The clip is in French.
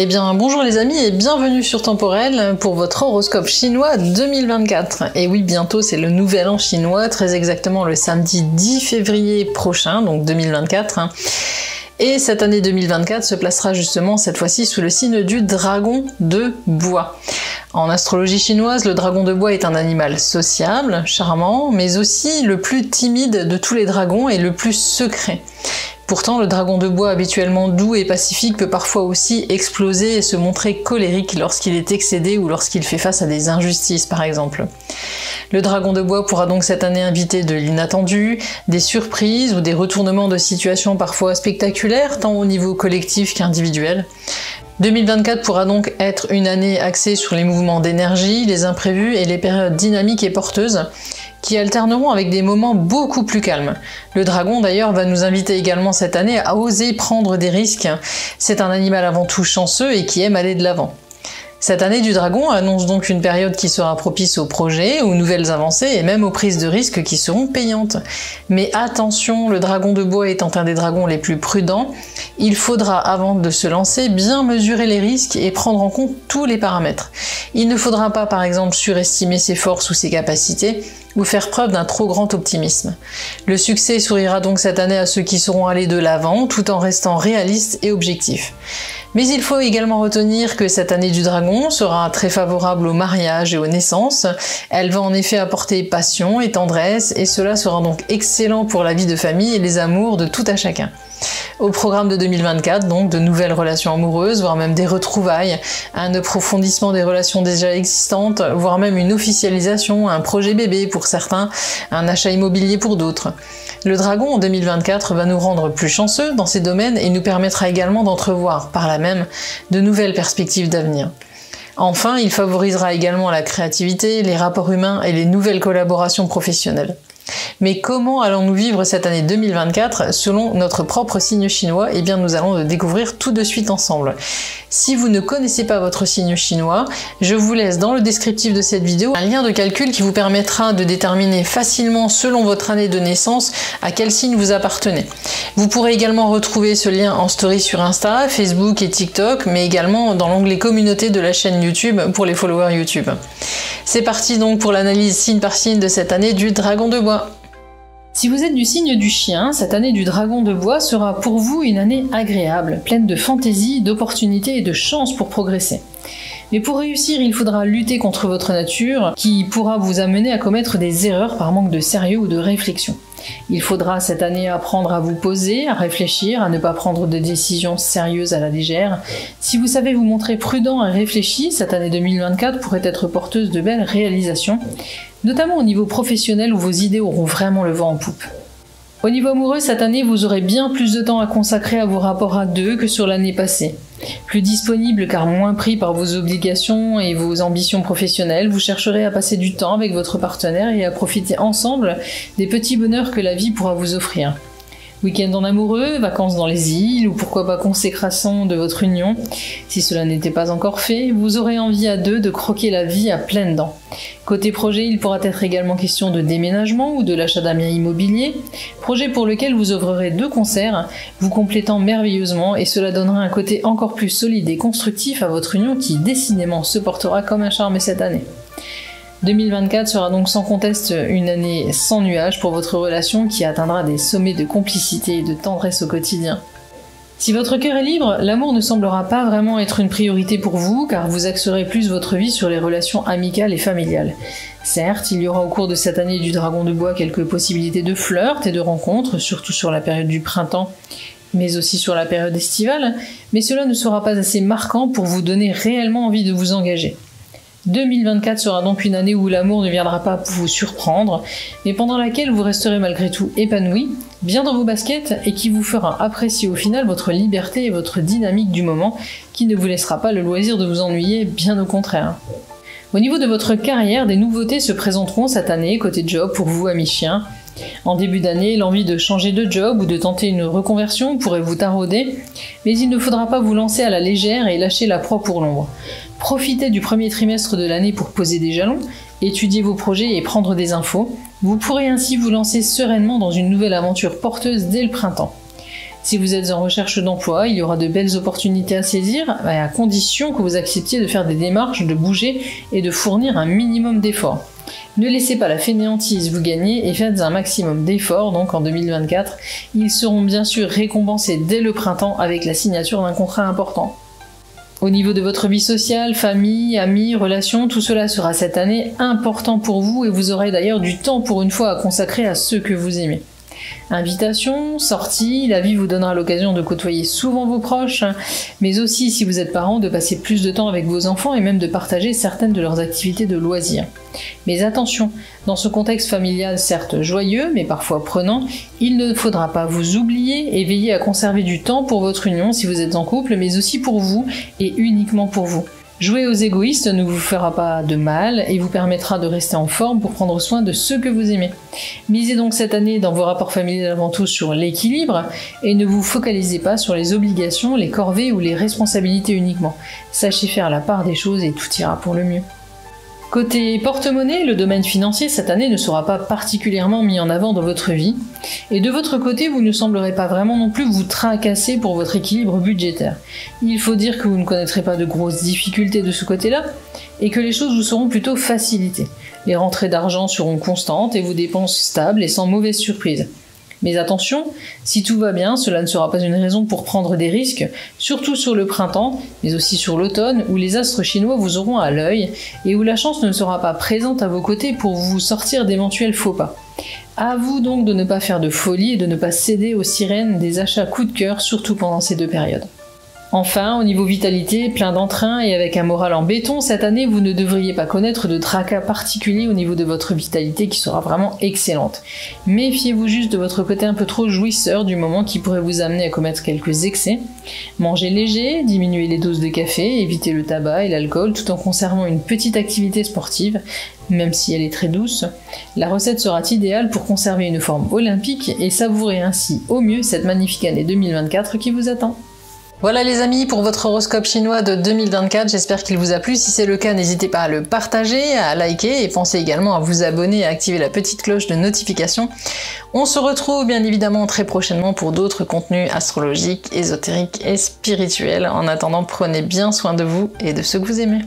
Eh bien bonjour les amis et bienvenue sur Temporel pour votre horoscope chinois 2024. Et oui, bientôt c'est le nouvel an chinois, très exactement le samedi 10 février prochain, donc 2024. Et cette année 2024 se placera justement cette fois-ci sous le signe du dragon de bois. En astrologie chinoise, le dragon de bois est un animal sociable, charmant, mais aussi le plus timide de tous les dragons et le plus secret. Pourtant, le dragon de bois, habituellement doux et pacifique, peut parfois aussi exploser et se montrer colérique lorsqu'il est excédé ou lorsqu'il fait face à des injustices, par exemple. Le dragon de bois pourra donc cette année inviter de l'inattendu, des surprises ou des retournements de situation parfois spectaculaires, tant au niveau collectif qu'individuel. 2024 pourra donc être une année axée sur les mouvements d'énergie, les imprévus et les périodes dynamiques et porteuses, qui alterneront avec des moments beaucoup plus calmes. Le dragon d'ailleurs va nous inviter également cette année à oser prendre des risques. C'est un animal avant tout chanceux et qui aime aller de l'avant. Cette année du dragon annonce donc une période qui sera propice aux projets, aux nouvelles avancées et même aux prises de risques qui seront payantes. Mais attention, le dragon de bois étant un des dragons les plus prudents, il faudra avant de se lancer bien mesurer les risques et prendre en compte tous les paramètres. Il ne faudra pas par exemple surestimer ses forces ou ses capacités, ou faire preuve d'un trop grand optimisme. Le succès sourira donc cette année à ceux qui sauront aller de l'avant tout en restant réalistes et objectifs. Mais il faut également retenir que cette année du dragon sera très favorable au mariage et aux naissances. Elle va en effet apporter passion et tendresse et cela sera donc excellent pour la vie de famille et les amours de tout à chacun. Au programme de 2024, donc de nouvelles relations amoureuses, voire même des retrouvailles, un approfondissement des relations déjà existantes, voire même une officialisation, un projet bébé pour certains, un achat immobilier pour d'autres. Le dragon en 2024 va nous rendre plus chanceux dans ces domaines et nous permettra également d'entrevoir par là même de nouvelles perspectives d'avenir. Enfin, il favorisera également la créativité, les rapports humains et les nouvelles collaborations professionnelles. Mais comment allons-nous vivre cette année 2024 selon notre propre signe chinois? Eh bien nous allons le découvrir tout de suite ensemble. Si vous ne connaissez pas votre signe chinois, je vous laisse dans le descriptif de cette vidéo un lien de calcul qui vous permettra de déterminer facilement selon votre année de naissance à quel signe vous appartenez. Vous pourrez également retrouver ce lien en story sur Insta, Facebook et TikTok, mais également dans l'onglet communauté de la chaîne YouTube pour les followers YouTube. C'est parti donc pour l'analyse signe par signe de cette année du dragon de bois. Si vous êtes du signe du chien, cette année du dragon de bois sera pour vous une année agréable, pleine de fantaisie, d'opportunités et de chances pour progresser. Mais pour réussir, il faudra lutter contre votre nature, qui pourra vous amener à commettre des erreurs par manque de sérieux ou de réflexion. Il faudra cette année apprendre à vous poser, à réfléchir, à ne pas prendre de décisions sérieuses à la légère. Si vous savez vous montrer prudent et réfléchi, cette année 2024 pourrait être porteuse de belles réalisations, notamment au niveau professionnel où vos idées auront vraiment le vent en poupe. Au niveau amoureux, cette année, vous aurez bien plus de temps à consacrer à vos rapports à deux que sur l'année passée. Plus disponible car moins pris par vos obligations et vos ambitions professionnelles, vous chercherez à passer du temps avec votre partenaire et à profiter ensemble des petits bonheurs que la vie pourra vous offrir. Week-end en amoureux, vacances dans les îles ou pourquoi pas consécration de votre union. Si cela n'était pas encore fait, vous aurez envie à deux de croquer la vie à pleines dents. Côté projet, il pourra être également question de déménagement ou de l'achat d'un bien immobilier, projet pour lequel vous œuvrerez de concert, vous complétant merveilleusement et cela donnera un côté encore plus solide et constructif à votre union qui décidément se portera comme un charme cette année. 2024 sera donc sans conteste une année sans nuages pour votre relation qui atteindra des sommets de complicité et de tendresse au quotidien. Si votre cœur est libre, l'amour ne semblera pas vraiment être une priorité pour vous car vous axerez plus votre vie sur les relations amicales et familiales. Certes, il y aura au cours de cette année du dragon de bois quelques possibilités de flirt et de rencontres, surtout sur la période du printemps, mais aussi sur la période estivale, mais cela ne sera pas assez marquant pour vous donner réellement envie de vous engager. 2024 sera donc une année où l'amour ne viendra pas vous surprendre, mais pendant laquelle vous resterez malgré tout épanoui, bien dans vos baskets et qui vous fera apprécier au final votre liberté et votre dynamique du moment, qui ne vous laissera pas le loisir de vous ennuyer, bien au contraire. Au niveau de votre carrière, des nouveautés se présenteront cette année côté job pour vous amis chiens. En début d'année, l'envie de changer de job ou de tenter une reconversion pourrait vous tarauder, mais il ne faudra pas vous lancer à la légère et lâcher la proie pour l'ombre. Profitez du premier trimestre de l'année pour poser des jalons, étudier vos projets et prendre des infos. Vous pourrez ainsi vous lancer sereinement dans une nouvelle aventure porteuse dès le printemps. Si vous êtes en recherche d'emploi, il y aura de belles opportunités à saisir, à condition que vous acceptiez de faire des démarches, de bouger et de fournir un minimum d'efforts. Ne laissez pas la fainéantise vous gagner et faites un maximum d'efforts donc en 2024. Ils seront bien sûr récompensés dès le printemps avec la signature d'un contrat important. Au niveau de votre vie sociale, famille, amis, relations, tout cela sera cette année important pour vous et vous aurez d'ailleurs du temps pour une fois à consacrer à ceux que vous aimez. Invitations, sorties, la vie vous donnera l'occasion de côtoyer souvent vos proches, mais aussi si vous êtes parents de passer plus de temps avec vos enfants et même de partager certaines de leurs activités de loisirs. Mais attention, dans ce contexte familial certes joyeux mais parfois prenant, il ne faudra pas vous oublier et veiller à conserver du temps pour votre union si vous êtes en couple, mais aussi pour vous et uniquement pour vous. Jouer aux égoïstes ne vous fera pas de mal et vous permettra de rester en forme pour prendre soin de ceux que vous aimez. Misez donc cette année dans vos rapports familiaux avant tout sur l'équilibre et ne vous focalisez pas sur les obligations, les corvées ou les responsabilités uniquement. Sachez faire la part des choses et tout ira pour le mieux. Côté porte-monnaie, le domaine financier cette année ne sera pas particulièrement mis en avant dans votre vie. Et de votre côté, vous ne semblerez pas vraiment non plus vous tracasser pour votre équilibre budgétaire. Il faut dire que vous ne connaîtrez pas de grosses difficultés de ce côté-là, et que les choses vous seront plutôt facilitées. Les rentrées d'argent seront constantes et vos dépenses stables et sans mauvaise surprise. Mais attention, si tout va bien, cela ne sera pas une raison pour prendre des risques, surtout sur le printemps, mais aussi sur l'automne, où les astres chinois vous auront à l'œil, et où la chance ne sera pas présente à vos côtés pour vous sortir d'éventuels faux pas. À vous donc de ne pas faire de folie et de ne pas céder aux sirènes des achats coup de cœur, surtout pendant ces deux périodes. Enfin, au niveau vitalité, plein d'entrain et avec un moral en béton, cette année vous ne devriez pas connaître de tracas particuliers au niveau de votre vitalité qui sera vraiment excellente. Méfiez-vous juste de votre côté un peu trop jouisseur du moment qui pourrait vous amener à commettre quelques excès. Mangez léger, diminuez les doses de café, évitez le tabac et l'alcool tout en conservant une petite activité sportive, même si elle est très douce. La recette sera idéale pour conserver une forme olympique et savourer ainsi au mieux cette magnifique année 2024 qui vous attend. Voilà les amis pour votre horoscope chinois de 2024, j'espère qu'il vous a plu. Si c'est le cas, n'hésitez pas à le partager, à liker et pensez également à vous abonner et à activer la petite cloche de notification. On se retrouve bien évidemment très prochainement pour d'autres contenus astrologiques, ésotériques et spirituels. En attendant, prenez bien soin de vous et de ceux que vous aimez.